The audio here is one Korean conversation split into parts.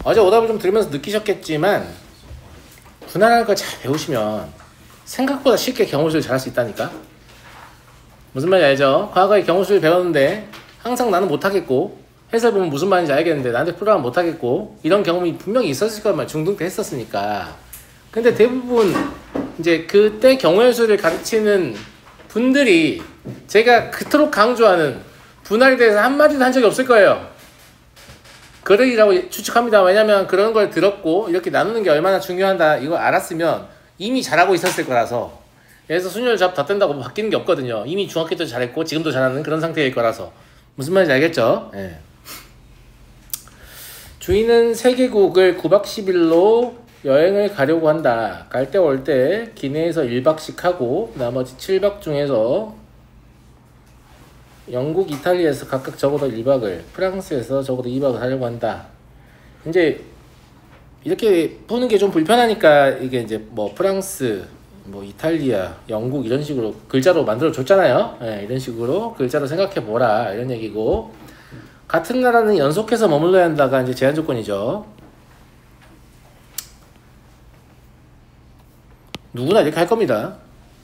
어제 오답을 좀 들으면서 느끼셨겠지만 분할하는 걸 잘 배우시면 생각보다 쉽게 경우수를 잘할 수 있다니까. 무슨 말인지 알죠? 과거에 경우수를 배웠는데 항상 나는 못하겠고 해설 보면 무슨 말인지 알겠는데 나한테 풀어하면 못하겠고 이런 경험이 분명히 있었을 거만 중등 때 했었으니까. 근데 대부분 이제 그때 경우의 수를 가르치는 분들이 제가 그토록 강조하는 분할에 대해서 한마디도 한 적이 없을 거예요. 그러리라고 추측합니다. 왜냐면 그런 걸 들었고 이렇게 나누는 게 얼마나 중요하다 이걸 알았으면 이미 잘하고 있었을 거라서. 그래서 순위를 더 뜬다고 바뀌는 게 없거든요. 이미 중학교 때도 잘했고 지금도 잘하는 그런 상태일 거라서. 무슨 말인지 알겠죠? 예. 주인은 세계국을 9박 10일로 여행을 가려고 한다. 갈 때 올 때 기내에서 1박씩 하고 나머지 7박 중에서 영국, 이탈리아에서 각각 적어도 1박을, 프랑스에서 적어도 2박을 하려고 한다. 이제 이렇게 푸는 게 좀 불편하니까 이게 이제 뭐 프랑스, 뭐 이탈리아, 영국 이런 식으로 글자로 만들어 줬잖아요. 네, 이런 식으로 글자로 생각해 보라 이런 얘기고, 같은 나라는 연속해서 머물러야 한다가 이제 제한 조건이죠. 누구나 이렇게 할 겁니다.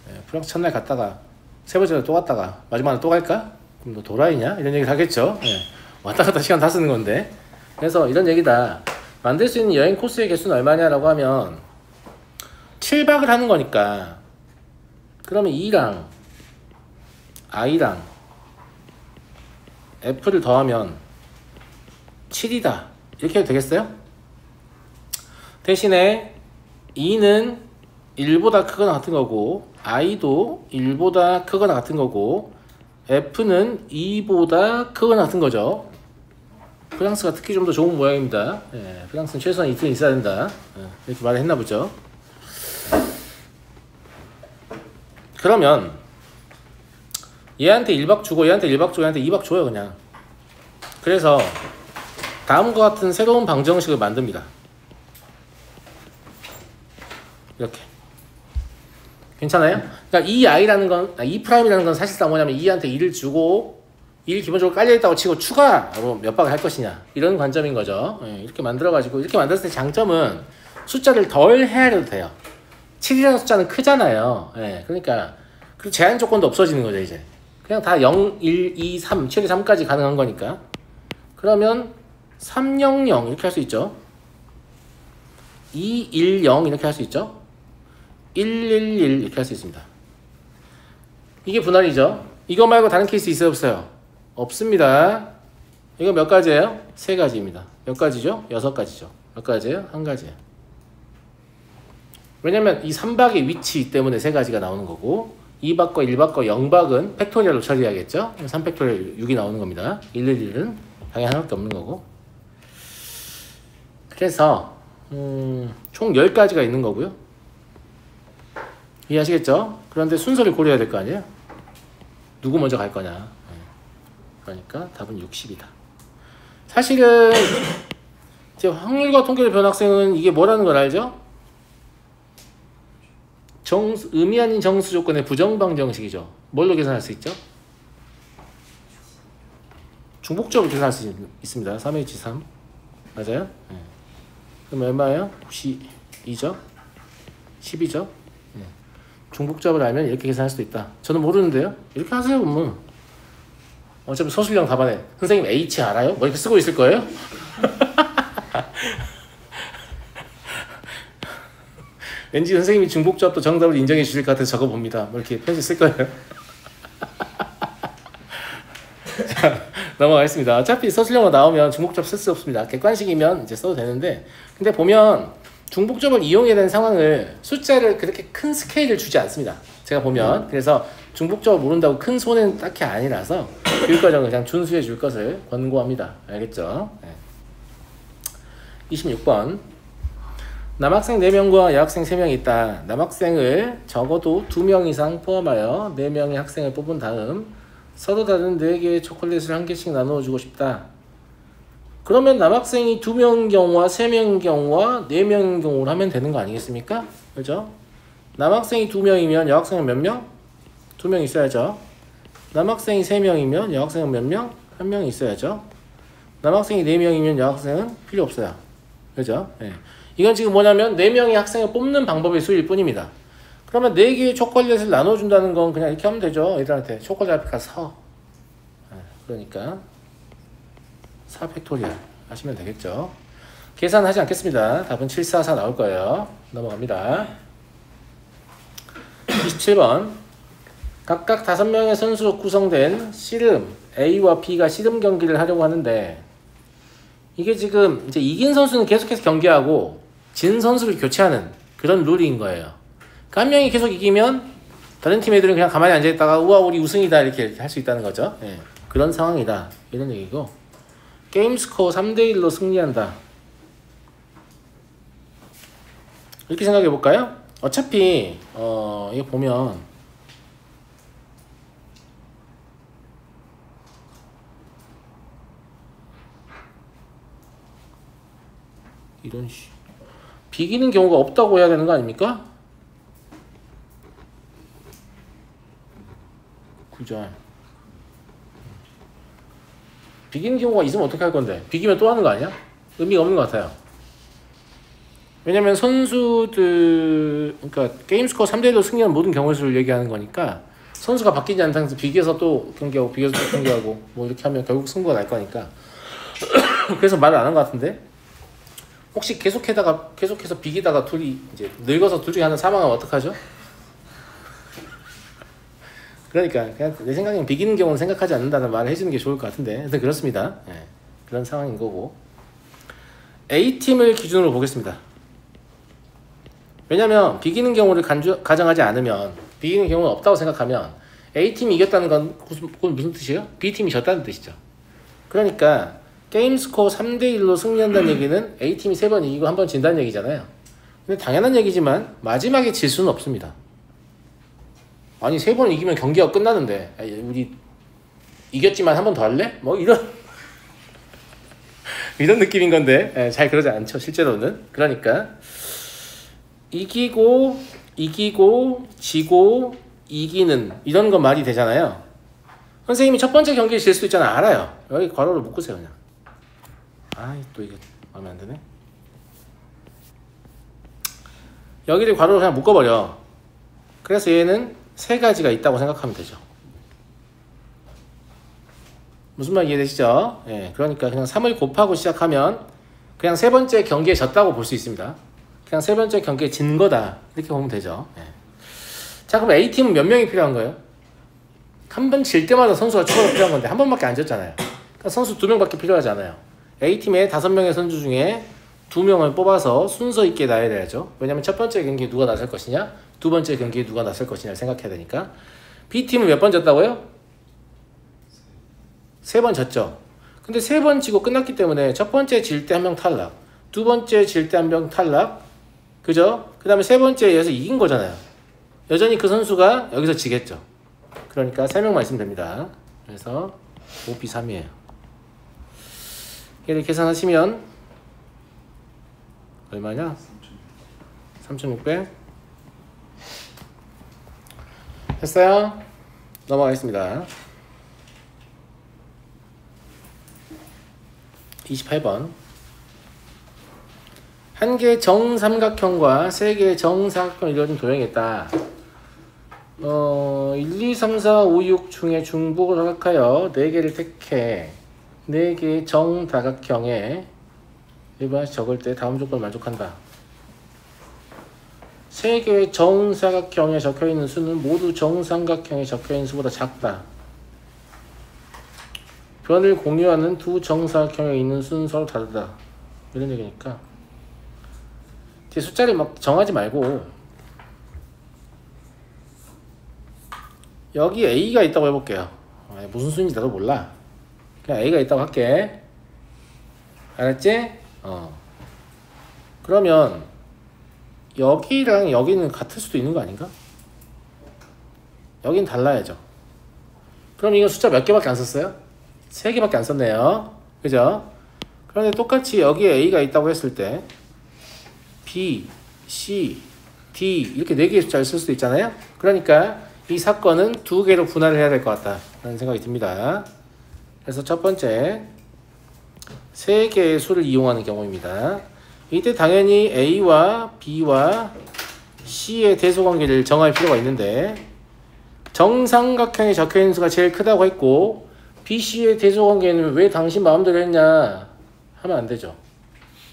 네, 프랑스 첫날 갔다가 세 번째 날 또 갔다가 마지막 날 또 갈까? 그럼 너 도라이냐? 이런 얘기를 하겠죠. 네, 왔다 갔다 시간 다 쓰는 건데. 그래서 이런 얘기다. 만들 수 있는 여행 코스의 개수는 얼마냐라고 하면 7박을 하는 거니까, 그러면 E랑 I랑 F를 더하면 7이다 이렇게 해도 되겠어요? 대신에 E는 1보다 크거나 같은 거고 I도 1보다 크거나 같은 거고 F는 2보다 크거나 같은 거죠. 프랑스가 특히 좀 더 좋은 모양입니다. 예, 프랑스는 최소한 이틀은 있어야 된다. 예, 이렇게 말을 했나 보죠. 그러면 얘한테 1박 주고 얘한테 1박 주고 얘한테 2박 줘요 그냥. 그래서 다음과 같은 새로운 방정식을 만듭니다. 이렇게. 괜찮아요? 그러니까 이 i라는 건, 이 프라임이라는 건 사실상 뭐냐면 이한테 2를 주고 2를 기본적으로 깔려있다고 치고 추가로 몇 박을 할 것이냐 이런 관점인 거죠. 예, 이렇게 만들어가지고 이렇게 만들었을 때 장점은 숫자를 덜 헤아려도 돼요. 7이라는 숫자는 크잖아요. 예, 그러니까 그 제한 조건도 없어지는 거죠. 이제 그냥 다 0, 1, 2, 3, 최대 3까지 가능한 거니까. 그러면 300 이렇게 할 수 있죠. 210 이렇게 할 수 있죠. 111 이렇게 할 수 있습니다. 이게 분할이죠. 이거 말고 다른 케이스 있어요 없어요? 없습니다. 이거 몇 가지예요? 3가지입니다. 몇 가지죠? 6가지죠. 몇 가지예요? 1가지예요. 왜냐면 이 3박의 위치 때문에 3가지가 나오는 거고 2박과 1박과 0박은 팩토리얼로 처리해야겠죠. 3팩토리얼 6이 나오는 겁니다. 111은 당연히 하나밖에 없는 거고. 그래서 총 10가지가 있는 거고요. 이해하시겠죠? 그런데 순서를 고려해야 될 거 아니에요? 누구 먼저 갈 거냐. 그러니까 답은 60이다. 사실은 제 확률과 통계를 배운 학생은 이게 뭐라는 걸 알죠? 의미 아닌 정수 조건의 부정방정식이죠. 뭘로 계산할 수 있죠? 중복적으로 계산할 수 있습니다. 3H3 맞아요? 네. 그럼 얼마예요? 92죠? 10이죠? 네. 중복잡을 알면 이렇게 계산할 수도 있다. 저는 모르는데요. 이렇게 하세요. 뭐 어차피 서술형 답안에 선생님 H 알아요? 뭐 이렇게 쓰고 있을 거예요? 왠지 선생님이 중복잡도 정답을 인정해 주실 것 같아서 적어봅니다. 뭐 이렇게 편지 쓸 거예요. 자, 넘어가겠습니다. 어차피 서술형으로 나오면 중복잡 쓸 수 없습니다. 객관식이면 이제 써도 되는데, 근데 보면 중복잡을 이용해야 되는 상황을 숫자를 그렇게 큰 스케일을 주지 않습니다. 제가 보면. 그래서 중복잡을 모른다고 큰 손해는 딱히 아니라서 교육과정을 그냥 준수해 줄 것을 권고합니다. 알겠죠? 네. 26번. 남학생 4명과 여학생 3명이 있다. 남학생을 적어도 2명 이상 포함하여 4명의 학생을 뽑은 다음 서로 다른 4개의 초콜릿을 1개씩 나누어 주고 싶다. 그러면 남학생이 2명인 경우와 3명인 경우와 4명인 경우로 하면 되는 거 아니겠습니까? 그죠? 남학생이 2명이면 여학생은 몇 명? 2명 있어야죠. 남학생이 3명이면 여학생은 몇 명? 1명 있어야죠. 남학생이 4명이면 여학생은 필요 없어요. 그죠? 예. 이건 지금 뭐냐면 4명의 학생을 뽑는 방법의 수일 뿐입니다. 그러면 4개의 초콜릿을 나눠준다는 건 그냥 이렇게 하면 되죠. 애들한테 초콜릿 앞에 가서 사. 예. 그러니까 4 팩토리얼 하시면 되겠죠. 계산하지 않겠습니다. 답은 744 나올 거예요. 넘어갑니다. 27번. 각각 5명의 선수로 구성된 씨름 A와 B가 씨름 경기를 하려고 하는데 이게 지금 이제 이긴 선수는 계속해서 경기하고 진 선수를 교체하는 그런 룰인 거예요. 그러니까 한 명이 계속 이기면 다른 팀 애들은 그냥 가만히 앉아있다가 우와 우리 우승이다 이렇게 할 수 있다는 거죠. 예. 그런 상황이다 이런 얘기고 게임 스코어 3대1로 승리한다 이렇게 생각해 볼까요? 어차피 이거 보면 이런 비기는 경우가 없다고 해야 되는 거 아닙니까? 그죠? 비기는 경우가 있으면 어떻게 할 건데? 비기면 또 하는 거 아니야? 의미가 없는 것 같아요. 왜냐면 선수들, 그러니까 게임 스코어 3대1로 승리한 모든 경우의 수를 얘기하는 거니까 선수가 바뀌지 않는 상태에서 비겨서 또 경기하고 비겨서 또 경기하고 뭐 이렇게 하면 결국 승부가 날 거니까 그래서 말을 안 한 것 같은데 혹시 계속해서 비기다가 둘이 이제 늙어서 둘 중에 하나 사망하면 어떡하죠? 그러니까 그냥 내 생각엔 비기는 경우는 생각하지 않는다는 말을 해주는 게 좋을 것 같은데 하여튼 그렇습니다. 예, 그런 상황인 거고 A팀을 기준으로 보겠습니다. 왜냐면 비기는 경우를 가정하지 않으면 비기는 경우는 없다고 생각하면 A팀이 이겼다는 건 그건 무슨 뜻이에요? B팀이 졌다는 뜻이죠. 그러니까 게임 스코어 3대1로 승리한다는 얘기는 A팀이 3번 이기고 1번 진다는 얘기잖아요. 근데 당연한 얘기지만 마지막에 질 수는 없습니다. 아니 3번 이기면 경기가 끝나는데 우리 이겼지만 1번 더 할래? 뭐 이런 느낌인 건데 잘 그러지 않죠 실제로는. 그러니까 이기고 지고 이기는 이런 거 말이 되잖아요. 선생님이 첫 번째 경기에 질 수도 있잖아. 알아요. 여기 괄호를 묶으세요 그냥. 아이 또 이게 마음에 안 드네. 여기를 괄호로 그냥 묶어버려. 그래서 얘는 3가지가 있다고 생각하면 되죠. 무슨 말 이해되시죠? 예, 그러니까 그냥 3을 곱하고 시작하면 그냥 3번째 경기에 졌다고 볼 수 있습니다. 그냥 3번째 경기에 진 거다 이렇게 보면 되죠. 예. 자 그럼 A팀은 몇 명이 필요한 거예요? 한 번 질 때마다 선수가 추가로 필요한 건데 한 번밖에 안 졌잖아요. 그러니까 선수 2명밖에 필요하지 않아요. A팀에 5명의 선수 중에 2명을 뽑아서 순서 있게 놔야 돼야죠. 왜냐면 첫 번째 경기에 누가 나설 것이냐, 두 번째 경기에 누가 나설 것이냐를 생각해야 되니까. B팀은 몇 번 졌다고요? 3번 졌죠. 근데 3번 지고 끝났기 때문에 첫 번째 질 때 1명 탈락, 두 번째 질 때 1명 탈락, 그죠? 그 다음에 3번째에서 이긴 거잖아요. 여전히 그 선수가 여기서 지겠죠. 그러니까 3명만 있으면 됩니다. 그래서 5B3이에요. 얘를 계산하시면 얼마냐? 3,600 됐어요? 넘어가겠습니다. 28번 한 개의 정삼각형과 세 개의 정사각형을 이루어진 도형이 있다. 1, 2, 3, 4, 5, 6 중에 중복을 허락하여 4개를 택해 4개의 정다각형에 일반식 적을 때 다음 조건을 만족한다. 3개의 정사각형에 적혀있는 수는 모두 정삼각형에 적혀있는 수보다 작다. 변을 공유하는 두 정사각형에 있는 수는 서로 다르다. 이런 얘기니까 뒤에 숫자를 막 정하지 말고 여기 A가 있다고 해볼게요. 무슨 수인지 나도 몰라. 그냥 A가 있다고 할게. 알았지? 그러면 여기랑 여기는 같을 수도 있는 거 아닌가? 여긴 달라야죠. 그럼 이거 숫자 몇 개밖에 안 썼어요? 3개밖에 안 썼네요. 그죠? 그런데 똑같이 여기에 A가 있다고 했을 때 B, C, D 이렇게 4개의 숫자를 쓸 수도 있잖아요. 그러니까 이 사건은 2개로 분할을 해야 될 것 같다 라는 생각이 듭니다. 그래서 첫 번째 3개의 수를 이용하는 경우입니다. 이때 당연히 A와 B와 C의 대소관계를 정할 필요가 있는데 정삼각형에 적혀있는 수가 제일 크다고 했고 BC의 대소관계는 왜 당신 마음대로 했냐 하면 안 되죠.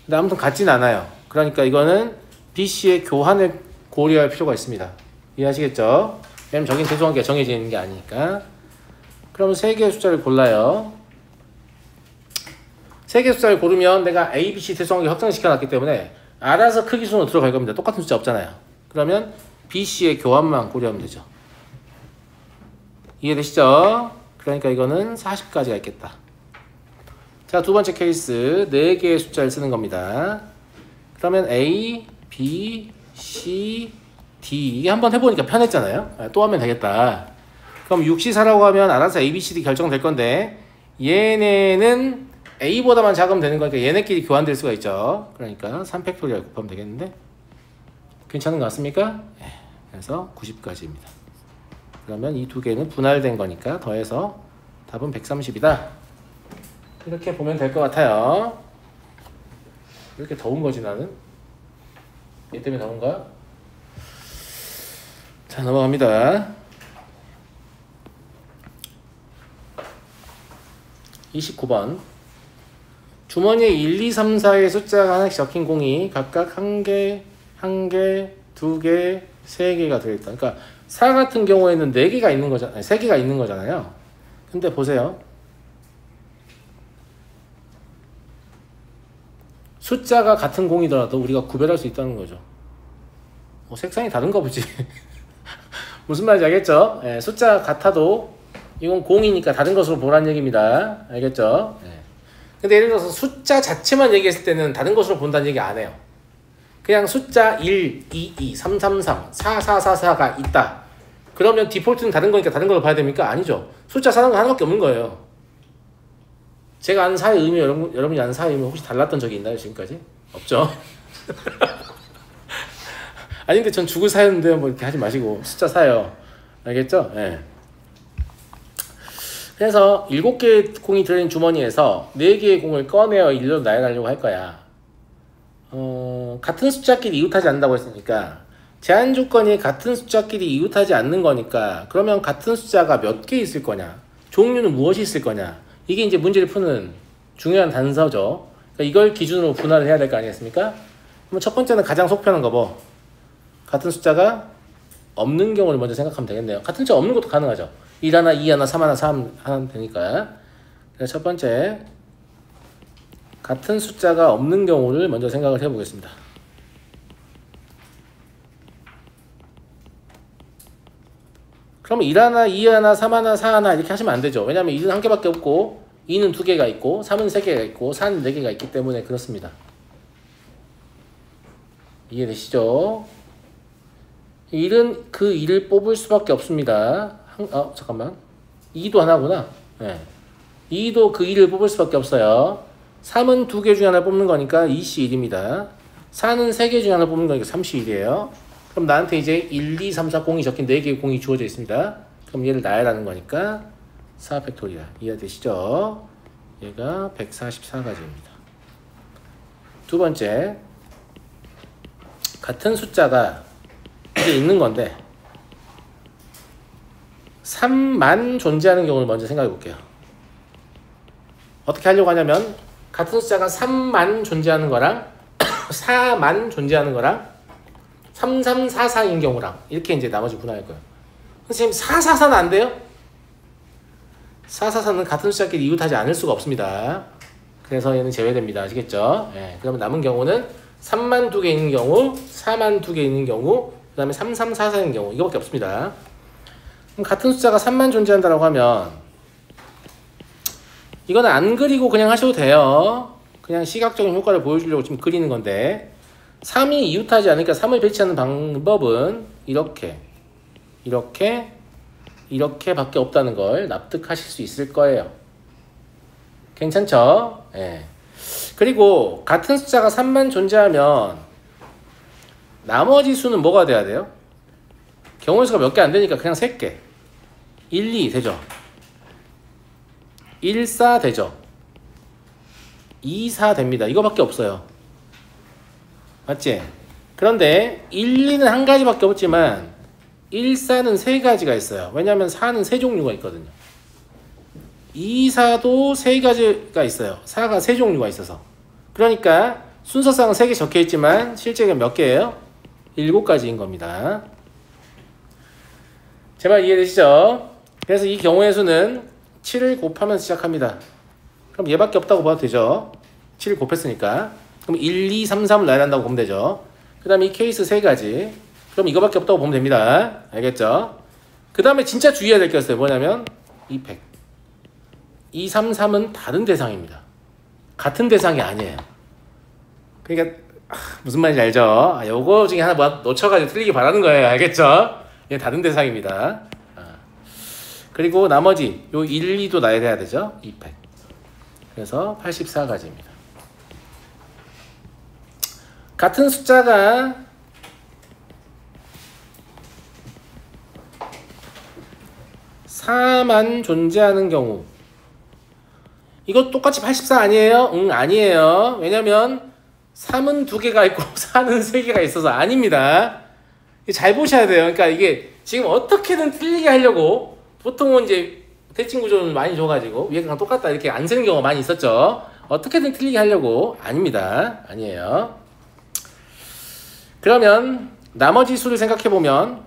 근데 아무튼 같진 않아요. 그러니까 이거는 BC의 교환을 고려할 필요가 있습니다. 이해하시겠죠? 왜냐면 저긴 대소관계가 정해져 있는 게 아니니까. 그럼 세 개의 숫자를 골라요. 세 개의 숫자를 고르면 내가 A, B, C 대소관계 확정시켜 놨기 때문에 알아서 크기 순으로 들어갈 겁니다. 똑같은 숫자 없잖아요. 그러면 B, C의 교환만 고려하면 되죠. 이해되시죠? 그러니까 이거는 40까지가 있겠다. 자, 두 번째 케이스 4개의 숫자를 쓰는 겁니다. 그러면 A, B, C, D 이게 한번 해보니까 편했잖아요. 또 하면 되겠다. 그럼 6C4라고 하면 알아서 A, B, C, D 결정될 건데 얘네는 A보다만 작으면 되는 거니까 얘네끼리 교환될 수가 있죠. 그러니까 3팩토리얼 곱하면 되겠는데 괜찮은 것 같습니까? 그래서 90까지입니다. 그러면 이 두 개는 분할된 거니까 더해서 답은 130이다. 이렇게 보면 될 것 같아요. 이렇게 더운 거지 나는? 얘 때문에 더운가? 자, 넘어갑니다. 29번 주머니에 1, 2, 3, 4의 숫자가 하나씩 적힌 공이 각각 1개, 1개, 2개, 3개가 들어있다. 그러니까 4 같은 경우에는 4개가 있는 거잖아요. 3개가 있는 거잖아요. 근데 보세요. 숫자가 같은 공이더라도 우리가 구별할 수 있다는 거죠. 색상이 다른가 보지. 무슨 말인지 알겠죠? 예, 숫자가 같아도 이건 공이니까 다른 것으로 보라는 얘기입니다. 알겠죠? 예. 근데 예를 들어서 숫자 자체만 얘기했을 때는 다른 것으로 본다는 얘기 안 해요. 그냥 숫자 1, 2, 2, 3, 3, 3, 4, 4, 4, 4가 있다. 그러면 디폴트는 다른 거니까 다른 걸로 봐야 됩니까? 아니죠. 숫자 4라는 거 하나밖에 없는 거예요. 제가 아는 4의 의미, 여러분이 아는 4의 의미 혹시 달랐던 적이 있나요? 지금까지? 없죠? 아니 근데 전 죽을 사였는데 뭐 이렇게 하지 마시고 숫자 4요. 알겠죠? 예. 그래서 7개의 공이 들어있는 주머니에서 4개의 공을 꺼내어 일로 나열하려고 할 거야. 같은 숫자끼리 이웃하지 않는다고 했으니까 제한 조건이 같은 숫자끼리 이웃하지 않는 거니까 그러면 같은 숫자가 몇 개 있을 거냐? 종류는 무엇이 있을 거냐? 이게 이제 문제를 푸는 중요한 단서죠. 그러니까 이걸 기준으로 분할을 해야 될 거 아니겠습니까? 그럼 첫 번째는 가장 속 편한 거 뭐? 같은 숫자가 없는 경우를 먼저 생각하면 되겠네요. 같은 숫자 없는 것도 가능하죠. 1 하나, 2 하나, 3 하나, 3 하나 되니까. 그래서 첫 번째 같은 숫자가 없는 경우를 먼저 생각을 해보겠습니다. 그럼 1 하나, 2 하나, 3 하나, 4 하나 이렇게 하시면 안 되죠. 왜냐하면 1은 한 개밖에 없고 2는 2개가 있고 3은 3개가 있고 4는 4개가 있기 때문에 그렇습니다. 이해되시죠? 1은 그 1을 뽑을 수밖에 없습니다. 잠깐만. 2도 하나구나. 네. 2도 그 1을 뽑을 수밖에 없어요. 3은 2개 중에 하나 뽑는 거니까 2C 1입니다. 4는 3개 중에 하나 뽑는 거니까 3C 1이에요. 그럼 나한테 이제 1, 2, 3, 4 공이 적힌 4개의 공이 주어져 있습니다. 그럼 얘를 나열하는 거니까 4팩토리얼. 이해되시죠? 얘가 144가지입니다. 두 번째. 같은 숫자가 이게 있는 건데 3만 존재하는 경우를 먼저 생각해 볼게요. 어떻게 하려고 하냐면 같은 숫자가 3만 존재하는 거랑 4만 존재하는 거랑 3344인 경우랑 이렇게 이제 나머지 분할할 거예요. 선생님 444는 안 돼요? 444는 같은 숫자끼리 이웃하지 않을 수가 없습니다. 그래서 얘는 제외됩니다. 아시겠죠? 예, 그러면 남은 경우는 3만 2개 있는 경우, 4만 2개 있는 경우, 그 다음에 3344인 경우 이거밖에 없습니다. 그럼 같은 숫자가 3만 존재한다고 하면 이거는 안 그리고 그냥 하셔도 돼요. 그냥 시각적인 효과를 보여주려고 지금 그리는 건데 3이 이웃하지 않으니까 3을 배치하는 방법은 이렇게밖에 없다는 걸 납득하실 수 있을 거예요. 괜찮죠? 예. 그리고 같은 숫자가 3만 존재하면 나머지 수는 뭐가 돼야 돼요? 경우의 수가 몇 개 안 되니까 그냥 3개. 1, 2 되죠. 1, 4 되죠. 2, 4 됩니다. 이거밖에 없어요. 맞지? 그런데 1, 2는 한 가지밖에 없지만 1, 4는 세 가지가 있어요. 왜냐하면 4는 세 종류가 있거든요. 2, 4도 세 가지가 있어요. 4가 세 종류가 있어서. 그러니까 순서상은 3개 적혀 있지만 실제가 몇 개예요? 7가지인 겁니다. 제 말 이해되시죠? 그래서 이 경우의 수는 7을 곱하면서 시작합니다. 그럼 얘밖에 없다고 봐도 되죠. 7을 곱했으니까. 그럼 1, 2, 3, 3을 나열한다고 보면 되죠. 그 다음에 이 케이스 3가지. 그럼 이거밖에 없다고 보면 됩니다. 알겠죠? 그 다음에 진짜 주의해야 될 게 있어요. 뭐냐면 이 100. 2, 3, 3은 다른 대상입니다. 같은 대상이 아니에요. 그러니까 무슨 말인지 알죠? 요거 중에 하나 뭐 놓쳐가지고 틀리기 바라는 거예요. 알겠죠? 얘 다른 대상입니다. 그리고 나머지 요 1, 2도 나열해야 되죠? 200. 그래서 84가지입니다. 같은 숫자가 4만 존재하는 경우, 이거 똑같이 84 아니에요? 응, 아니에요. 왜냐면 3은 2개가 있고 4는 3개가 있어서 아닙니다. 잘 보셔야 돼요. 그러니까 이게 지금 어떻게든 틀리게 하려고 보통은 이제 대칭 구조는 많이 줘가지고 위에 그냥 똑같다 이렇게 안 쓰는 경우가 많이 있었죠. 어떻게든 틀리게 하려고. 아닙니다. 아니에요. 그러면 나머지 수를 생각해보면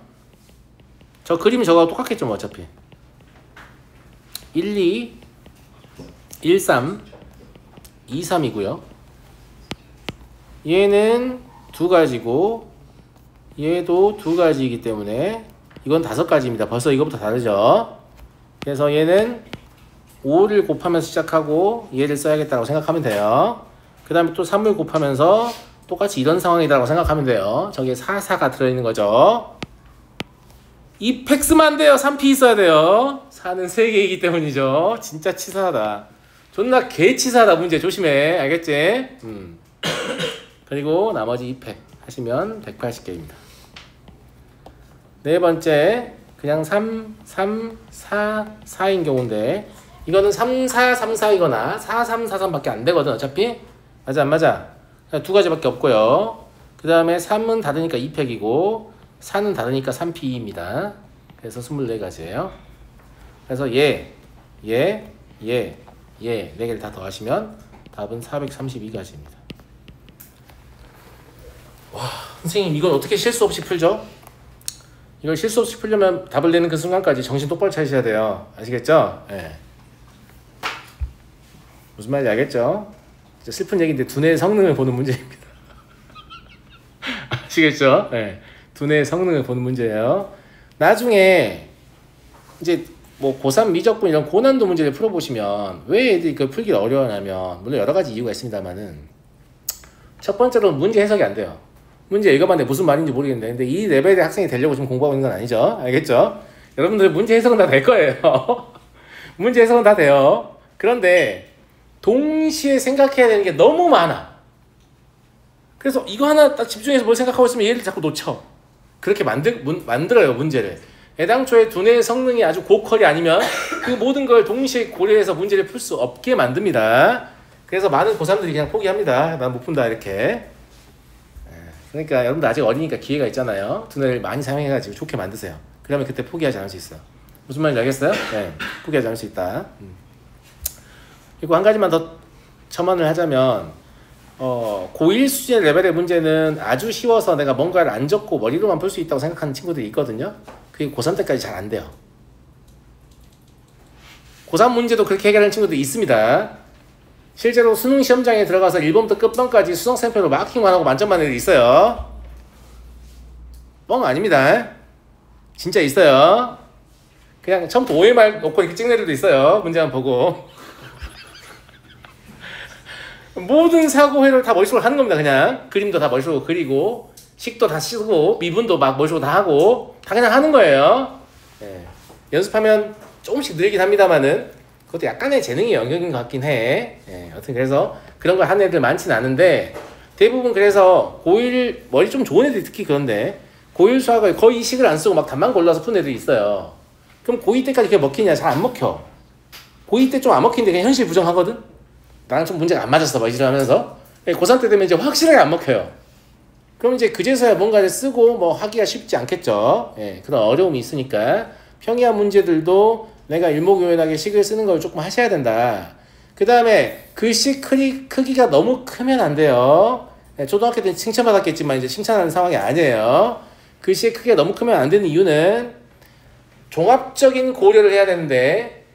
저 그림이 저거하고 똑같겠죠 뭐 어차피. 1, 2, 1, 3, 2, 3이고요. 얘는 2가지고 얘도 2가지이기 때문에 이건 5가지입니다. 벌써 이거부터 다르죠. 그래서 얘는 5를 곱하면서 시작하고 얘를 써야겠다고 생각하면 돼요. 그 다음에 또 3을 곱하면서 똑같이 이런 상황이라고 생각하면 돼요. 저기에 4, 4가 들어있는 거죠. 이 팩스만 안 돼요. 3P 있어야 돼요. 4는 3개이기 때문이죠. 진짜 치사하다. 존나 개치사하다. 문제 조심해. 알겠지? 그리고 나머지 2팩 하시면 180개입니다. 네 번째, 그냥 3, 3, 4, 4인 경우인데 이거는 3, 4, 3, 4이거나 4, 3, 4, 3밖에 안 되거든 어차피. 맞아 안 맞아? 2가지밖에 없고요. 그 다음에 3은 다르니까 2팩이고 4는 다르니까 3P입니다. 그래서 24가지예요. 그래서 얘 4개를 다 더하시면 답은 432가지입니다. 와, 선생님 이건 어떻게 실수 없이 풀죠? 이걸 실수 없이 풀려면 답을 내는 그 순간까지 정신 똑바로 차리셔야 돼요. 아시겠죠? 네. 무슨 말인지 알겠죠? 슬픈 얘기인데 두뇌의 성능을 보는 문제입니다. 아시겠죠? 네. 두뇌의 성능을 보는 문제예요. 나중에 이제 뭐 고3 미적분 이런 고난도 문제를 풀어보시면 왜 애들이 그걸 풀기가 어려워하냐면 물론 여러 가지 이유가 있습니다만은 첫 번째로는 문제 해석이 안 돼요. 문제 읽어봤는데 무슨 말인지 모르겠는데 근데 이 레벨의 학생이 되려고 지금 공부하고 있는 건 아니죠. 알겠죠? 여러분들 문제 해석은 다 될 거예요. 문제 해석은 다 돼요. 그런데 동시에 생각해야 되는 게 너무 많아. 그래서 이거 하나 딱 집중해서 뭘 생각하고 있으면 얘를 자꾸 놓쳐. 그렇게 만들어요 문제를. 애당초에 두뇌의 성능이 아주 고퀄이 아니면 그 모든 걸 동시에 고려해서 문제를 풀 수 없게 만듭니다. 그래서 많은 고3들이 그냥 포기합니다. 난 못 푼다 이렇게. 그러니까 여러분들 아직 어리니까 기회가 있잖아요. 두뇌를 많이 사용해가지고 좋게 만드세요. 그러면 그때 포기하지 않을 수 있어요. 무슨 말인지 알겠어요? 네, 포기하지 않을 수 있다. 그리고 한 가지만 더 첨언을 하자면 고1 수준의 레벨의 문제는 아주 쉬워서 내가 뭔가를 안 적고 머리로만 풀 수 있다고 생각하는 친구들이 있거든요. 그게 고3 때까지 잘 안 돼요. 고3 문제도 그렇게 해결하는 친구들이 있습니다. 실제로 수능 시험장에 들어가서 1번부터 끝번까지 수능 샘플로 마킹만 하고 만점만 애들이 있어요. 뻥 아닙니다. 진짜 있어요. 그냥 처음부터 OMR 놓고 이렇게 찍는 애들도 있어요. 문제만 보고. 모든 사고회를 다 머릿속으로 하는 겁니다. 그냥 그림도 다 머릿속으로 그리고 식도 다 쓰고 미분도 막 머릿속으로 다 하고 다 그냥 하는 거예요. 네. 연습하면 조금씩 늘긴 합니다만은 그것도 약간의 재능의 영역인 것 같긴 해. 네. 여튼 그래서 그런 걸 하는 애들 많지는 않은데 대부분 그래서 고1 머리 좀 좋은 애들이 특히 그런데 고1 수학을 거의 식을 안 쓰고 막 답만 골라서 푼 애들이 있어요. 그럼 고2 때까지 그게 먹히냐? 잘 안 먹혀. 고2 때 좀 안 먹히는데 그냥 현실 부정하거든? 나랑 좀 문제가 안 맞았어 막 이러면서 고3 때 되면 이제 확실하게 안 먹혀요. 그럼 이제 그제서야 뭔가를 쓰고 뭐 하기가 쉽지 않겠죠. 예, 그런 어려움이 있으니까 평이한 문제들도 내가 일목요연하게 식을 쓰는 걸 조금 하셔야 된다. 그 다음에 글씨 크기가 너무 크면 안 돼요. 예, 초등학교 때 칭찬받았겠지만 이제 칭찬하는 상황이 아니에요. 글씨의 크기가 너무 크면 안 되는 이유는 종합적인 고려를 해야 되는데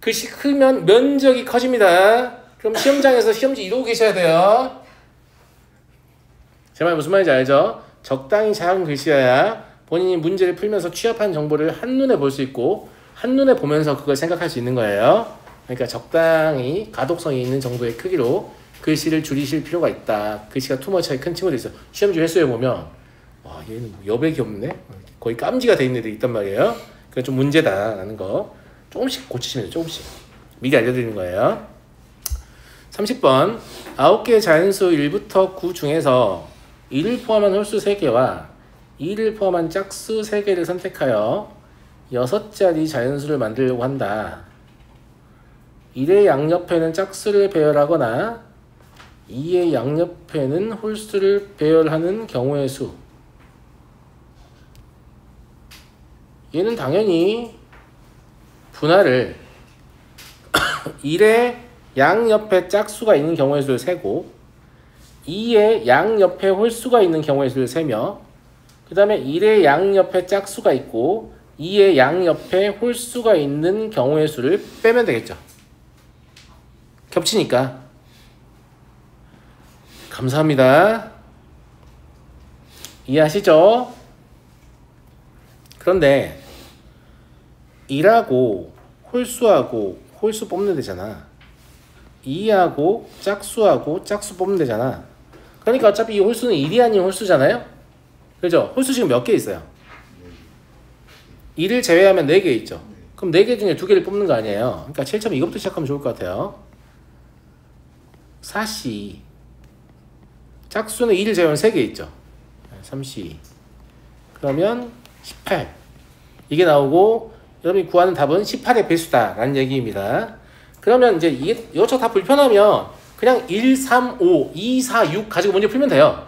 글씨 크면 면적이 커집니다. 그럼 시험장에서 시험지 이러고 계셔야 돼요. 제 말 무슨 말인지 알죠? 적당히 작은 글씨여야 본인이 문제를 풀면서 취합한 정보를 한눈에 볼 수 있고 한눈에 보면서 그걸 생각할 수 있는 거예요. 그러니까 적당히 가독성이 있는 정도의 크기로 글씨를 줄이실 필요가 있다. 글씨가 투머치하게 큰 친구들 있어요. 시험지 횟수에 보면 와 얘는 여백이 없네? 거의 깜지가 돼 있는 애들이 있단 말이에요. 그건 좀 문제다라는 거 조금씩 고치시면 돼요. 조금씩. 미리 알려드리는 거예요. 30번 9개의 자연수 1부터 9 중에서 1을 포함한 홀수 3개와 2를 포함한 짝수 3개를 선택하여 6자리 자연수를 만들려고 한다. 1의 양옆에는 짝수를 배열하거나 2의 양옆에는 홀수를 배열하는 경우의 수. 얘는 당연히 분할을 1의 양옆에 짝수가 있는 경우의 수를 세고 2의 양옆에 홀수가 있는 경우의 수를 세며 그 다음에 1의 양옆에 짝수가 있고 2의 양옆에 홀수가 있는 경우의 수를 빼면 되겠죠. 겹치니까. 감사합니다. 이해하시죠? 그런데 1하고 홀수하고 홀수 뽑는 되잖아. 2하고 짝수하고 짝수 뽑는 되잖아. 그러니까 어차피 이 홀수는 1이 아닌 홀수잖아요. 그죠? 홀수 지금 몇 개 있어요? 1을 제외하면 4개 있죠. 그럼 4개 중에 2개를 뽑는 거 아니에요. 그러니까 7점 이것부터 시작하면 좋을 것 같아요. 4C 짝수는 2를 제외하면 3개 있죠. 3C 그러면 18 이게 나오고 여러분이 구하는 답은 18의 배수다 라는 얘기입니다. 그러면 이제 이것저것 다 불편하면 그냥 1, 3, 5, 2, 4, 6 가지고 문제 풀면 돼요.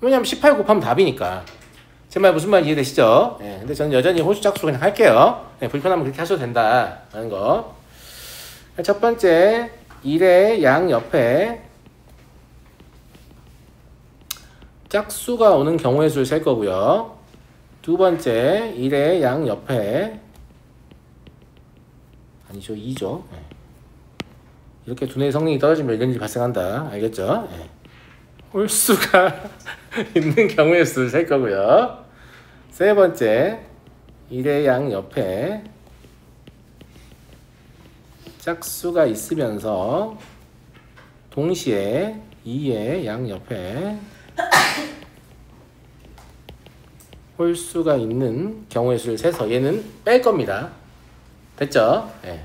왜냐면 18 곱하면 답이니까. 제 말 무슨 말인지 이해되시죠? 예, 근데 저는 여전히 홀수 짝수 그냥 할게요. 예, 불편하면 그렇게 하셔도 된다 라는 거. 첫 번째 1의 양옆에 짝수가 오는 경우의 수를 셀 거고요. 두 번째 1의 양옆에 아니죠 2죠. 예. 이렇게 두뇌의 성능이 떨어지면 이런 일이 발생한다. 알겠죠? 예. 홀수가 있는 경우의 수를 셀 거고요. 세 번째 1의 양옆에 짝수가 있으면서 동시에 2의 양옆에 홀수가 있는 경우의 수를 세서 얘는 뺄 겁니다. 됐죠? 예.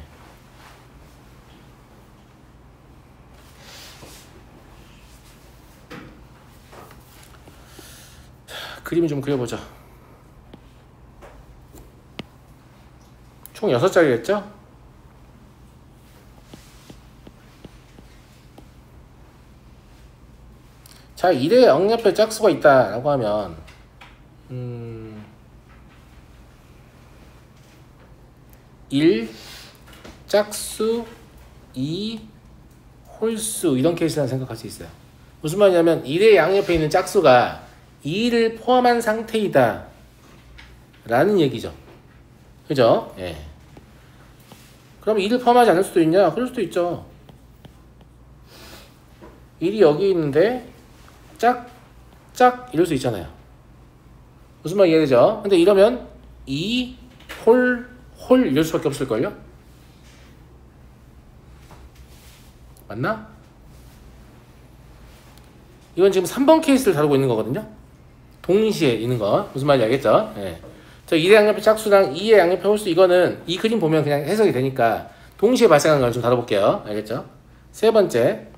그림을 좀 그려보자. 총 6자리겠죠? 자, 1의 양옆에 짝수가 있다라고 하면 1 짝수 2 홀수 이런 케이스라고 생각할 수 있어요. 무슨 말이냐면 1의 양옆에 있는 짝수가 2를 포함한 상태이다 라는 얘기죠. 그죠? 예. 그럼 2를 포함하지 않을 수도 있냐? 그럴 수도 있죠. 1이 여기 있는데 짝 이럴 수 있잖아요. 무슨 말 이해되죠? 근데 이러면 2 홀 이럴 수밖에 없을걸요? 맞나? 이건 지금 3번 케이스를 다루고 있는 거거든요. 동시에 있는 거. 무슨 말인지 알겠죠? 예. 저 1의 양옆에 짝수랑 2의 양옆에 홀수 이거는 이 그림 보면 그냥 해석이 되니까 동시에 발생하는 걸 좀 다뤄볼게요. 알겠죠? 세 번째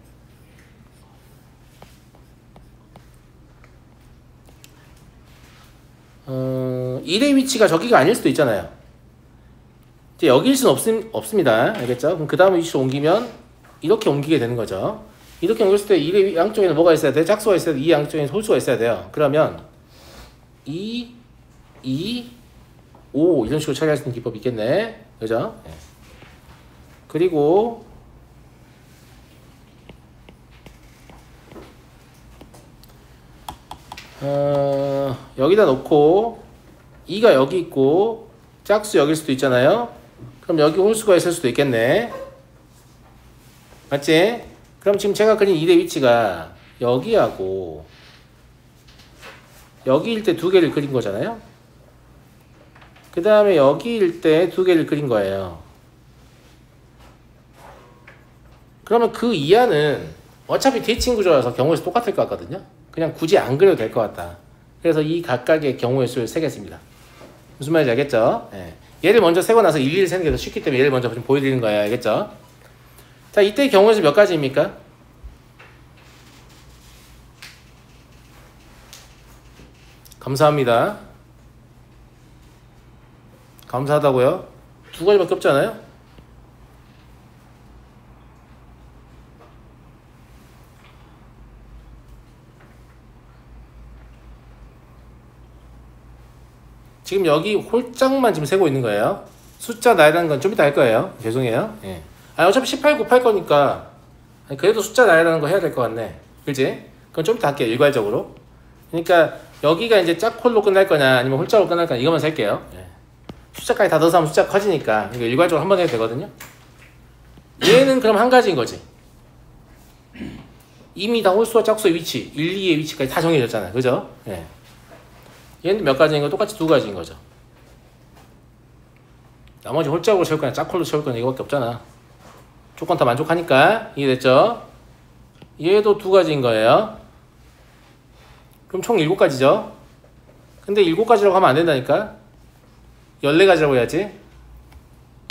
1의 위치가 저기가 아닐 수도 있잖아요. 이제 여기일 수는 없습니다. 알겠죠? 그럼 그 다음 위치로 옮기면 이렇게 옮기게 되는 거죠. 이렇게 옮겼을 때 이 양쪽에는 뭐가 있어야 돼? 짝수가 있어야 돼. 이 양쪽에는 홀수가 있어야 돼요. 그러면 2, 2, 5 이런 식으로 처리할 수 있는 기법이 있겠네. 그죠? 네. 그리고 여기다 놓고 2가 여기 있고 짝수 여기일 수도 있잖아요. 그럼 여기 홀수가 있을 수도 있겠네. 맞지? 그럼 지금 제가 그린 2의 위치가 여기하고 여기일 때 두 개를 그린 거잖아요. 그 다음에 여기일 때 두 개를 그린 거예요. 그러면 그 이하는 어차피 대칭 구조라서 경우의 수 똑같을 것 같거든요. 그냥 굳이 안 그려도 될 것 같다. 그래서 이 각각의 경우의 수를 세겠습니다. 무슨 말인지 알겠죠? 예. 얘를 먼저 세고 나서 일일이 세는 게 더 쉽기 때문에 얘를 먼저 좀 보여드리는 거예요. 알겠죠? 자, 이때 경우의 수 몇 가지입니까? 감사합니다. 감사하다고요? 두 가지밖에 없잖아요? 지금 여기 홀짝만 지금 세고 있는 거예요. 숫자 나열하는 건 좀 이따 할 거예요. 죄송해요. 예. 어차피 18 곱할 거니까 그래도 숫자 나열하는 거 해야 될 것 같네. 그지? 그건 좀 이따 할게요. 일괄적으로. 그러니까 여기가 이제 짝홀로 끝날 거냐 아니면 홀짝으로 끝날 거냐 이것만 살게요. 예. 숫자까지 다 넣어서 하면 숫자가 커지니까 이거 일괄적으로 한 번 해도 되거든요. 얘는 그럼 한 가지인 거지. 이미 다 홀수와 짝수의 위치, 1, 2의 위치까지 다 정해졌잖아요. 그죠? 예. 얘는 몇 가지인 거 똑같이 두 가지인 거죠. 나머지 홀짝으로 채울 거냐 짝홀로 채울 거냐 이거밖에 없잖아. 조건 다 만족하니까. 이해됐죠? 얘도 두 가지인 거예요. 그럼 총 7가지죠. 근데 7가지라고 하면 안 된다니까. 14가지라고 해야지.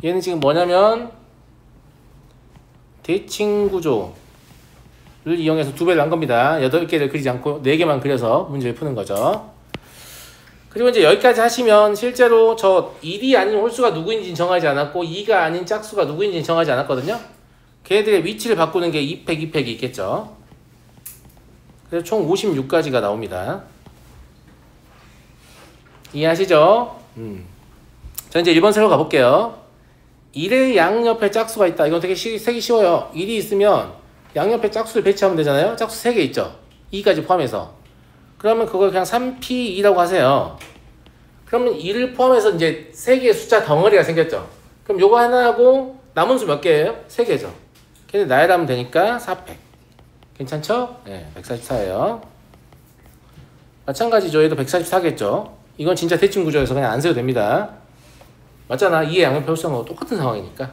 얘는 지금 뭐냐면 대칭 구조를 이용해서 두 배를 한 겁니다. 8개를 그리지 않고 4개만 그려서 문제를 푸는 거죠. 그리고 이제 여기까지 하시면 실제로 저 1이 아닌 홀수가 누구인지 정하지 않았고 2가 아닌 짝수가 누구인지 정하지 않았거든요. 걔들의 위치를 바꾸는 게 2팩, 2팩이 있겠죠. 그래서 총 56가지가 나옵니다. 이해하시죠? 자, 이제 1번 세로 가볼게요. 1의 양옆에 짝수가 있다. 이건 되게 세기 쉬워요. 1이 있으면 양옆에 짝수를 배치하면 되잖아요. 짝수 3개 있죠. 2까지 포함해서. 그러면 그걸 그냥 3P2라고 하세요. 그러면 2를 포함해서 이제 3개의 숫자 덩어리가 생겼죠. 그럼 요거 하나하고 남은 수 몇 개예요? 3개죠. 걔네 나열하면 되니까 4팩. 괜찮죠? 네, 144예요. 마찬가지죠. 얘도 144겠죠. 이건 진짜 대칭 구조여서 그냥 안 세도 됩니다. 맞잖아. 2의 양옆에 홀수하고 똑같은 상황이니까.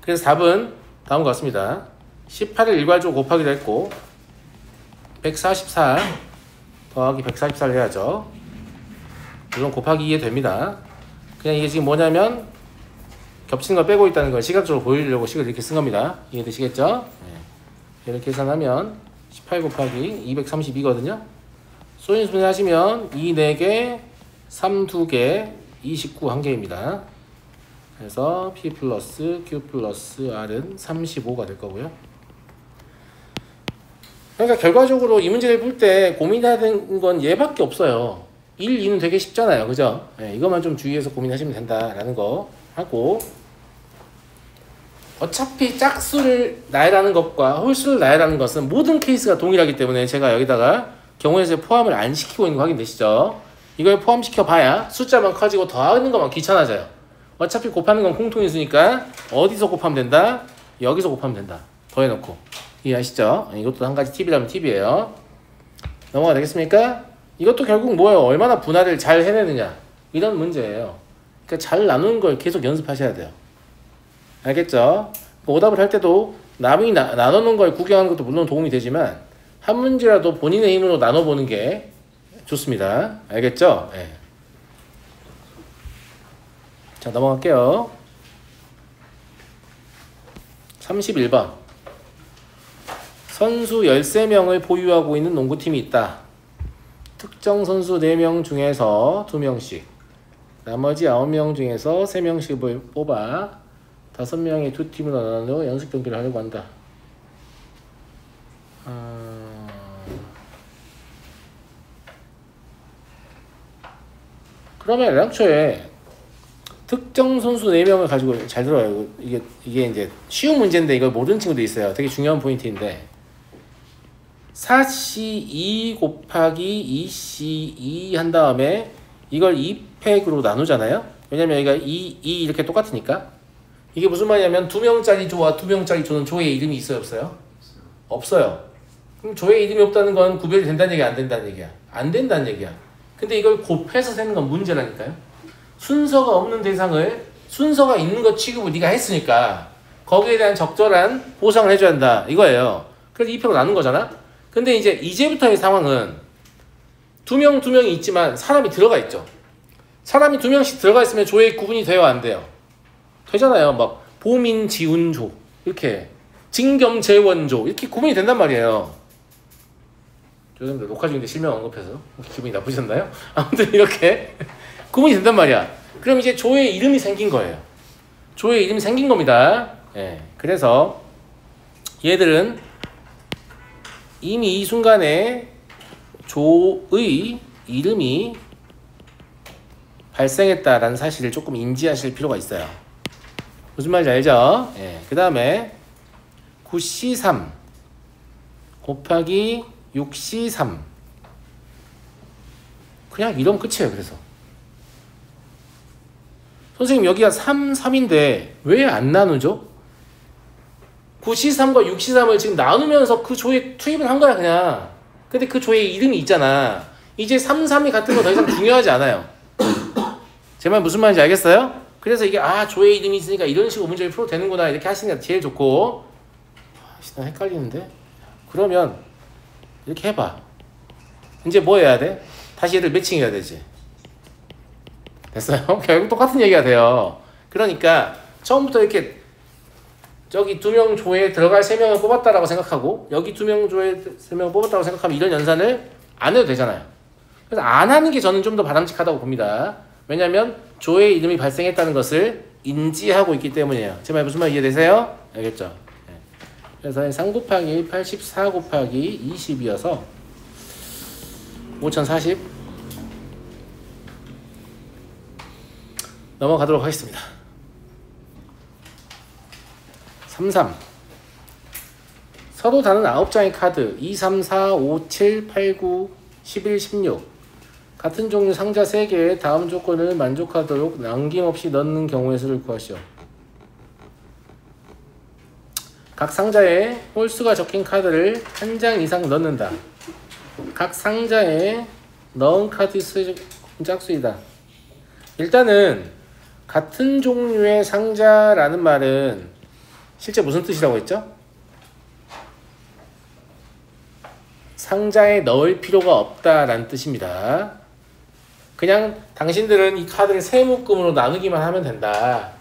그래서 답은 다음과 같습니다. 18을 일괄적으로 곱하기로 했고 144 더하기 144를 해야죠. 물론 곱하기 2에 됩니다. 그냥 이게 지금 뭐냐면 겹치는 걸 빼고 있다는 걸 시각적으로 보여주려고 식을 이렇게 쓴 겁니다. 이해되시겠죠? 네. 얘를 계산하면 18 곱하기 232거든요. 소인수분 하시면 2 4개, 3 2개, 29 1개입니다. 그래서 P 플러스 Q 플러스 R은 35가 될 거고요. 그러니까 결과적으로 이 문제를 풀 때 고민하는 건 얘밖에 없어요. 1, 2는 되게 쉽잖아요. 그죠? 네, 이것만 좀 주의해서 고민하시면 된다라는 거 하고 어차피 짝수를 나열하는 것과 홀수를 나열하는 것은 모든 케이스가 동일하기 때문에 제가 여기다가 경우의 수에 포함을 안 시키고 있는 거 확인되시죠? 이걸 포함시켜 봐야 숫자만 커지고 더하는 것만 귀찮아져요. 어차피 곱하는 건 공통인수니까 어디서 곱하면 된다? 여기서 곱하면 된다. 더해놓고. 이해하시죠? 이것도 한 가지 팁이라면 팁이에요. 넘어가 되겠습니까? 이것도 결국 뭐예요? 얼마나 분할을 잘 해내느냐 이런 문제예요. 그러니까 잘 나누는 걸 계속 연습하셔야 돼요. 알겠죠? 오답을 할 때도 남이 나눠놓은 걸 구경하는 것도 물론 도움이 되지만 한 문제라도 본인의 힘으로 나눠보는 게 좋습니다. 알겠죠? 네. 자, 넘어갈게요. 31번 선수 13명을 보유하고 있는 농구팀이 있다. 특정 선수 4명 중에서 2명씩 나머지 9명 중에서 3명씩을 뽑아 5명의 두 팀을 나눠 연습 경기를 하려고 한다. 그러면 애당초에 특정 선수 4명을 가지고 잘 들어요. 이게 이제 쉬운 문제인데 이걸 모르는 친구도 있어요. 되게 중요한 포인트인데 4C2 곱하기 2C2 한 다음에 이걸 2팩으로 나누잖아요. 왜냐면 여기가 2 이렇게 똑같으니까. 이게 무슨 말이냐면 2명짜리 조와 2명짜리 조는 조의 이름이 있어요, 없어요? 없어요. 그럼 조의 이름이 없다는 건 구별이 된다는 얘기야, 안 된다는 얘기야? 안 된다는 얘기야. 근데 이걸 곱해서 세는 건 문제라니까요. 순서가 없는 대상을 순서가 있는 것 취급을 네가 했으니까 거기에 대한 적절한 보상을 해줘야 한다 이거예요. 그래서 2표로 나눈 거잖아. 근데 이제부터의 상황은 두 명이 있지만 사람이 들어가 있죠. 사람이 2명씩 들어가 있으면 조에 구분이 돼요, 안 돼요? 되잖아요. 막 보민지운조 이렇게 진겸재원조 이렇게 구분이 된단 말이에요. 죄송합니다. 녹화 중인데 실명 언급해서 기분이 나쁘셨나요? 아무튼 이렇게 구분이 된단 말이야. 그럼 이제 조의 이름이 생긴 거예요. 조의 이름이 생긴 겁니다. 예. 그래서 얘들은 이미 이 순간에 조의 이름이 발생했다라는 사실을 조금 인지하실 필요가 있어요. 무슨 말인지 알죠? 예. 그 다음에 9C3 곱하기 6C3 그냥 이러면 끝이에요. 그래서 선생님 여기가 3, 3인데 왜 안 나누죠? 9C3과 6C3을 지금 나누면서 그 조에 투입을 한 거야 그냥. 근데 그 조에 이름이 있잖아. 이제 3, 3이 같은 거 더 이상 중요하지 않아요. 제 말 무슨 말인지 알겠어요? 그래서 이게 조에 이름이 있으니까 이런 식으로 문제를 풀어도 되는구나 이렇게 하시는 게 제일 좋고. 난 헷갈리는데? 그러면 이렇게 해봐. 이제 뭐 해야 돼? 다시 얘를 매칭해야 되지. 됐어요? 결국 똑같은 얘기가 돼요. 그러니까 처음부터 이렇게 저기 2명 조에 들어갈 3명을 뽑았다라고 생각하고 여기 2명 조에 3명을 뽑았다고 생각하면 이런 연산을 안 해도 되잖아요. 그래서 안 하는 게 저는 좀 더 바람직하다고 봅니다. 왜냐면 조의 이름이 발생했다는 것을 인지하고 있기 때문이에요. 제 말 무슨 말 이해되세요? 알겠죠? 네. 그래서 3 곱하기 84 곱하기 20이어서 5040 넘어가도록 하겠습니다. 33 서로 다른 9장의 카드 2, 3, 4, 5, 7, 8, 9, 11, 16 같은 종류 상자 3개의 다음 조건을 만족하도록 남김없이 넣는 경우의 수를 구하시오. 각 상자에 홀수가 적힌 카드를 한 장 이상 넣는다. 각 상자에 넣은 카드 수의 짝수이다. 일단은 같은 종류의 상자라는 말은 실제 무슨 뜻이라고 했죠? 상자에 넣을 필요가 없다라는 뜻입니다. 그냥 당신들은 이 카드를 세 묶음으로 나누기만 하면 된다.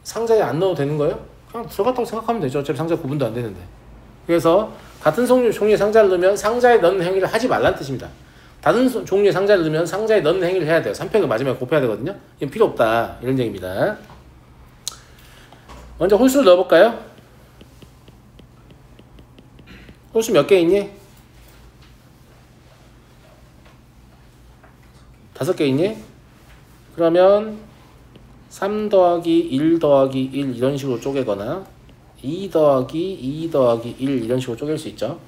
상자에 안 넣어도 되는 거예요? 그냥 들어갔다고 생각하면 되죠. 어차피 상자 구분도 안 되는데. 그래서 같은 종류의 상자를 넣으면 상자에 넣는 행위를 하지 말라는 뜻입니다. 다른 종류의 상자를 넣으면 상자에 넣는 행위를 해야 돼요. 3팩을 마지막에 곱해야 되거든요. 이건 필요 없다. 이런 얘기입니다. 먼저 홀수를 넣어볼까요? 홀수 몇 개 있니? 5개 있니? 그러면 3 더하기 1 더하기 1 이런 식으로 쪼개거나 2 더하기 2 더하기 1 이런 식으로 쪼갤 수 있죠.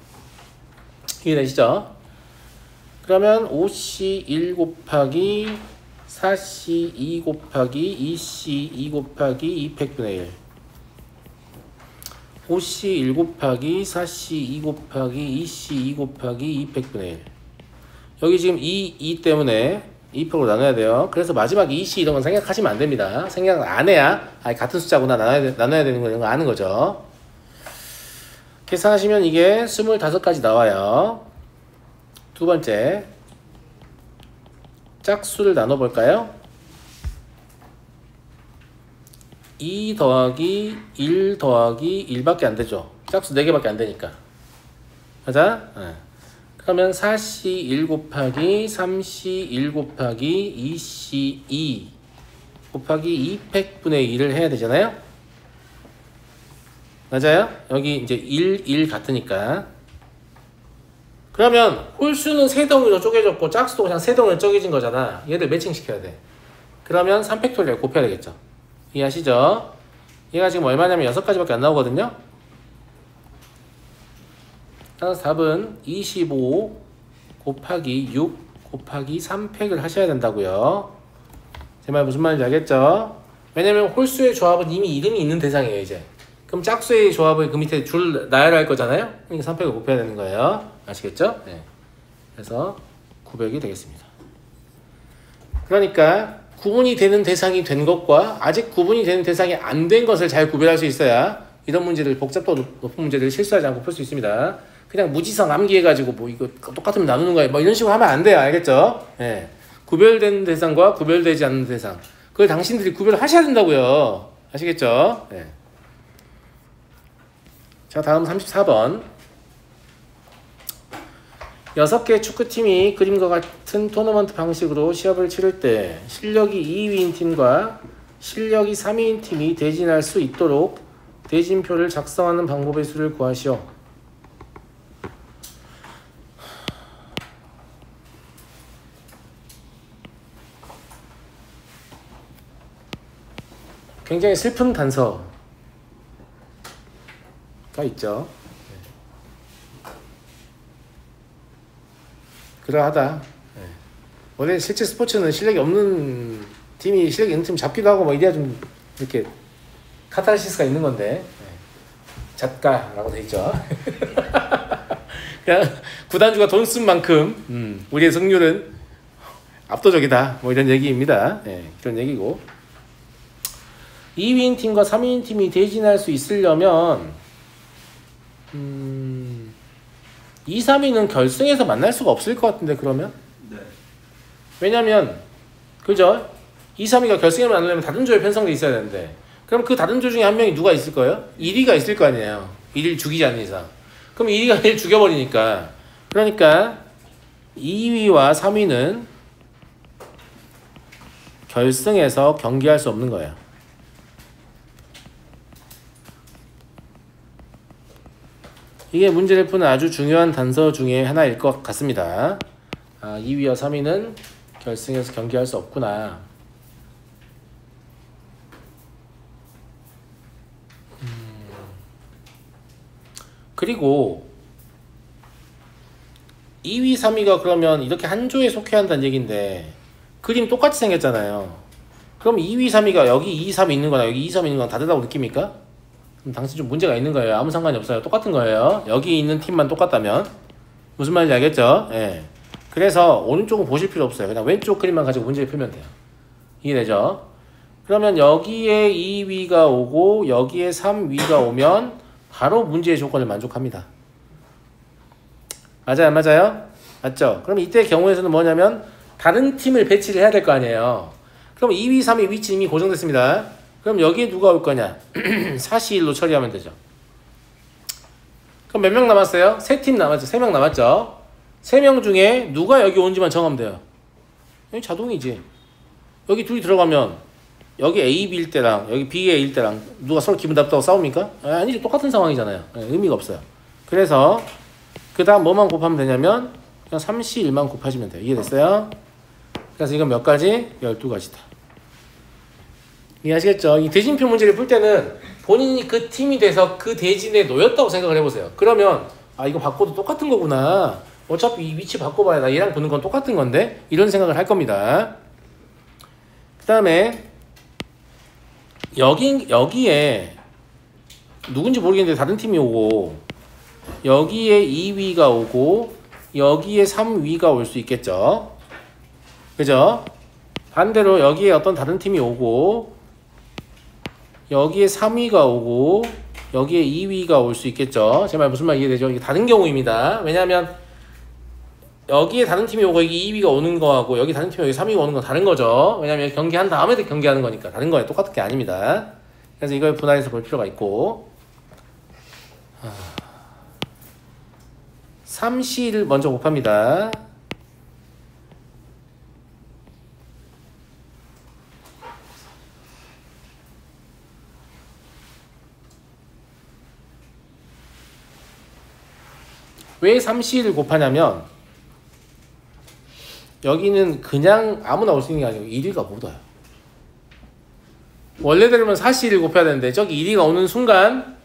이해되시죠? 그러면 5C1 곱하기 4C2 곱하기 2C2 곱하기 2팩분의 1 5C1 곱하기 4C2 곱하기 2C2 곱하기 2팩분의 1 여기 지금 2 때문에 2팩으로 나눠야 돼요. 그래서 마지막 2C 이런 건 생각하시면 안 됩니다. 생각 안 해야 같은 숫자구나 나눠야 되는 거 이런 거 아는 거죠. 계산하시면 이게 25가지 나와요. 두 번째 짝수를 나눠볼까요? 2 더하기 1 더하기 1밖에 안 되죠. 짝수 4개밖에 안 되니까. 맞아? 그러면 4C1 곱하기 3C1 곱하기 2C2 곱하기 2팩분의 1을 해야 되잖아요. 맞아요? 여기 이제 1, 1 같으니까 그러면 홀수는 3덩이로 쪼개졌고 짝수도 그냥 3덩이로 쪼개진 거잖아. 얘들 매칭시켜야 돼. 그러면 3팩토리얼 곱해야 되겠죠. 이해하시죠? 얘가 지금 얼마냐면 6가지밖에 안 나오거든요. 따라서 답은 25 곱하기 6 곱하기 3팩을 하셔야 된다고요. 제 말 무슨 말인지 알겠죠? 왜냐면 홀수의 조합은 이미 이름이 있는 대상이에요. 이제 그럼 짝수의 조합을 그 밑에 줄 나열할 거잖아요. 그러니까 3팩을 곱해야 되는 거예요. 아시겠죠? 네. 그래서 900이 되겠습니다. 그러니까 구분이 되는 대상이 된 것과 아직 구분이 되는 대상이 안 된 것을 잘 구별할 수 있어야 이런 문제들, 복잡도 높은 문제들을 실수하지 않고 풀 수 있습니다. 그냥 무지성 암기해가지고 뭐 이거 똑같으면 나누는 거야 뭐 이런 식으로 하면 안 돼요. 알겠죠? 예. 구별된 대상과 구별되지 않는 대상, 그걸 당신들이 구별을 하셔야 된다고요. 아시겠죠? 예. 자, 다음 34번. 6개 축구팀이 그림과 같은 토너먼트 방식으로 시합을 치를 때 실력이 2위인 팀과 실력이 3위인 팀이 대진할 수 있도록 대진표를 작성하는 방법의 수를 구하시오. 굉장히 슬픈 단서가 있죠. 그러하다. 원래 실제 스포츠는 실력이 없는 팀이 실력이 있는 팀 잡기도 하고 뭐 이래야 좀 이렇게 카타르시스가 있는 건데 잣가라고 돼 있죠. 그냥 구단주가 돈 쓴 만큼 우리의 승률은 압도적이다. 뭐 이런 얘기입니다. 네, 그런 얘기고 2위인 팀과 3위인 팀이 대진할 수 있으려면 2, 3위는 결승에서 만날 수가 없을 것 같은데 그러면? 네. 왜냐면 그죠? 2, 3위가 결승에 만나려면 다른 조에 편성돼 있어야 되는데 그럼 그 다른 조 중에 한 명이 누가 있을 거예요? 1위가 있을 거 아니에요. 1위를 죽이지 않는 이상. 그럼 1위가 1위를 죽여버리니까 그러니까 2위와 3위는 결승에서 경기할 수 없는 거예요. 이게 문제를 푸는 아주 중요한 단서 중에 하나일 것 같습니다. 2위와 3위는 결승에서 경기할 수 없구나. 그리고 2위, 3위가 그러면 이렇게 한 조에 속해야 한다는 얘기인데 그림 똑같이 생겼잖아요. 그럼 2위, 3위가 여기 2, 3위 있는 거나 여기 2, 3위 있는 거랑 다르다고 느낍니까? 그럼 당신 좀 문제가 있는 거예요. 아무 상관이 없어요. 똑같은 거예요. 여기 있는 팀만 똑같다면. 무슨 말인지 알겠죠? 예. 그래서 오른쪽은 보실 필요 없어요. 그냥 왼쪽 그림만 가지고 문제를 풀면 돼요. 이해되죠? 그러면 여기에 2위가 오고 여기에 3위가 오면 바로 문제의 조건을 만족합니다. 맞아요? 안 맞아요? 맞죠? 그럼 이때 경우에서는 뭐냐면 다른 팀을 배치를 해야 될 거 아니에요. 그럼 2위, 3위 위치 이미 고정됐습니다. 그럼 여기에 누가 올 거냐? 4시1로 처리하면 되죠. 그럼 몇 명 남았어요? 3팀 남았죠. 3명 남았죠. 3명 중에 누가 여기 온지만 정하면 돼요. 여기 자동이지. 여기 둘이 들어가면 여기 A, B일 때랑 여기 B, A일 때랑 누가 서로 기분 나쁘다고 싸웁니까? 아니지. 똑같은 상황이잖아요. 의미가 없어요. 그래서 그 다음 뭐만 곱하면 되냐면 그냥 3시1만 곱하시면 돼요. 이해됐어요? 그래서 이건 몇 가지? 12가지다. 이해하시겠죠? 이 대진표 문제를 풀 때는 본인이 그 팀이 돼서 그 대진에 놓였다고 생각을 해보세요. 그러면 이거 바꿔도 똑같은 거구나. 어차피 이 위치 바꿔봐야 나 얘랑 보는 건 똑같은 건데 이런 생각을 할 겁니다. 그 다음에 여기에 누군지 모르겠는데 다른 팀이 오고 여기에 2위가 오고 여기에 3위가 올 수 있겠죠. 그죠? 반대로 여기에 어떤 다른 팀이 오고 여기에 3위가 오고 여기에 2위가 올 수 있겠죠. 제 말 무슨 말 이해되죠? 이게 다른 경우입니다. 왜냐하면 여기에 다른 팀이 오고 여기 2위가 오는 거하고 여기 다른 팀이 여기 3위가 오는 건 다른 거죠. 왜냐하면 경기한 다음에도 경기하는 거니까 다른 거예요. 똑같은 게 아닙니다. 그래서 이걸 분할해서 볼 필요가 있고 3C를 먼저 곱합니다. 왜 3C1을 곱하냐면 여기는 그냥 아무나 올 수 있는 게 아니고 1위가 못 와요. 원래대로면 4C1을 곱해야 되는데 저기 1위가 오는 순간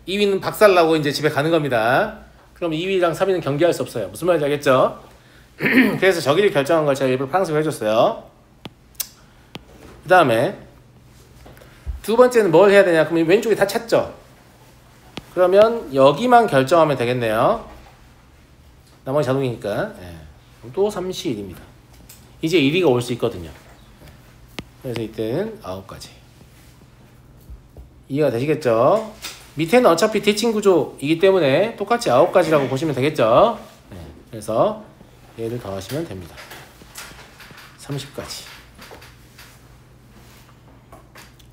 2위는 박살나고 이제 집에 가는 겁니다. 그럼 2위랑 3위는 경기할 수 없어요. 무슨 말인지 알겠죠? 그래서 저기를 결정한 걸 제가 일부러 파란색으로 해줬어요. 그 다음에 두 번째는 뭘 해야 되냐? 그럼 왼쪽에 다 찾죠? 그러면 여기만 결정하면 되겠네요. 나머지 자동이니까. 예. 또 3C1입니다. 이제 1위가 올 수 있거든요. 그래서 이때는 9가지. 이해가 되시겠죠? 밑에는 어차피 대칭 구조이기 때문에 똑같이 9가지라고 보시면 되겠죠? 네. 그래서 얘를 더하시면 됩니다. 30가지.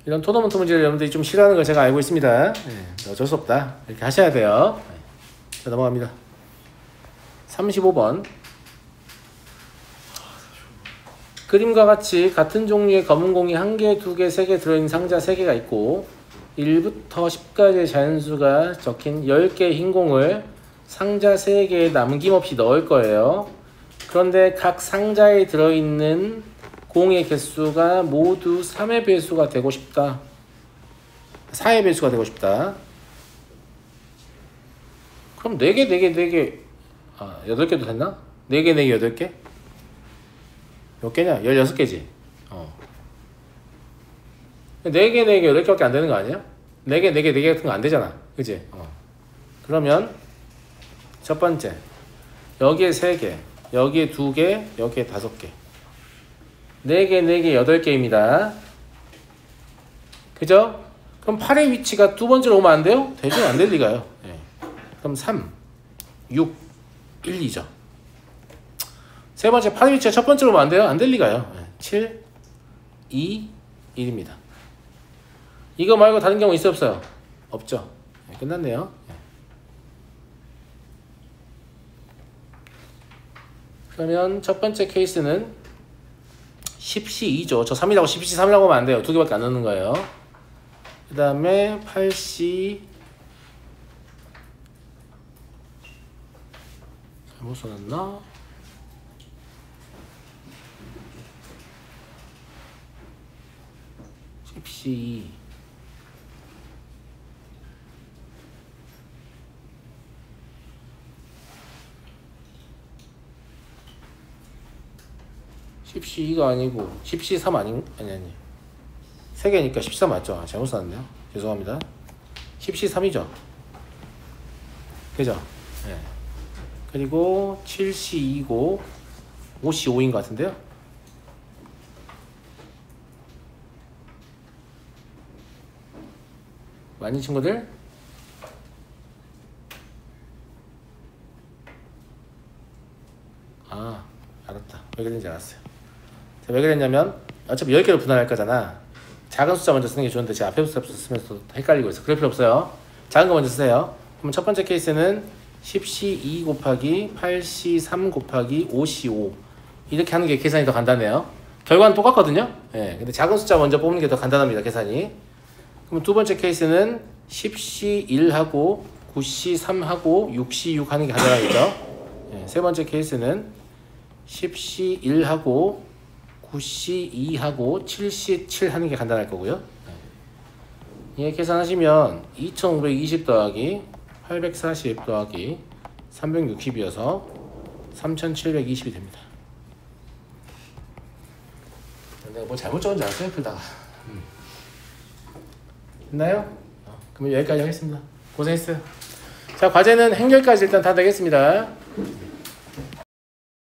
이런 토너먼트 문제를 여러분들이 좀 싫어하는 걸 제가 알고 있습니다. 네. 어쩔 수 없다. 이렇게 하셔야 돼요. 네. 자, 넘어갑니다. 35번. 그림과 같이 같은 종류의 검은 공이 1개, 2개, 3개 들어있는 상자 3개가 있고 1부터 10까지의 자연수가 적힌 10개의 흰 공을 상자 3개에 남김없이 넣을 거예요. 그런데 각 상자에 들어있는 공의 개수가 모두 3의 배수가 되고 싶다. 4의 배수가 되고 싶다. 그럼 4개, 4개, 4개 8개도 됐나? 4개, 4개, 8개? 몇 개냐? 16개지. 4개, 4개, 8개밖에 안 되는 거 아니야? 4개, 4개, 4개 같은 거 안 되잖아. 그치? 그러면 첫 번째 여기에 3개, 여기에 2개, 여기에 5개. 4개, 4개, 8개입니다. 그죠? 그럼 8의 위치가 두 번째로 오면 안 돼요? 되죠? 안 될 리가요. 네. 그럼 3, 6, 1, 2죠. 세 번째 8의 위치가 첫 번째로 오면 안 돼요? 안 될 리가요. 7, 2, 1입니다. 이거 말고 다른 경우 있어요? 없어요? 없죠. 네, 끝났네요. 네. 그러면 첫 번째 케이스는 10C2죠. 저 3이라고 10C3이라고 하면 안 돼요. 2개밖에 안 넣는 거예요. 그 다음에 8C 잘못 써놨나? 10C2 10C2가 아니고 10C3 아니 3개니까 13 맞죠? 잘못 썼네요. 죄송합니다. 10C3이죠. 그죠? 네. 그리고 7C2고 5C5인 것 같은데요. 많이 친구들? 알았다. 왜 그랬는지 알았어요. 왜 그랬냐면 어차피 10개로 분할할 거잖아. 작은 숫자 먼저 쓰는 게 좋은데 제가 앞에 숫자 쓰면서 헷갈리고 있어. 그럴 필요 없어요. 작은 거 먼저 쓰세요. 그럼 첫 번째 케이스는 10C2 곱하기 8C3 곱하기 5C5 이렇게 하는 게 계산이 더 간단해요. 결과는 똑같거든요. 예, 근데 작은 숫자 먼저 뽑는 게 더 간단합니다. 계산이. 그럼 두 번째 케이스는 10C1하고 9C3하고 6C6 하는 게 간단하겠죠. 예, 세 번째 케이스는 10C1하고 9C2하고 7C7 하는 게 간단할 거고요. 예, 계산하시면 2520 더하기 840 더하기 360이어서 3720이 됩니다. 내가 뭐 잘못 적은지 알았어요? 풀다가 됐나요? 그럼 여기까지 하겠습니다. 고생했어요. 자, 과제는 행렬까지 일단 다 되겠습니다.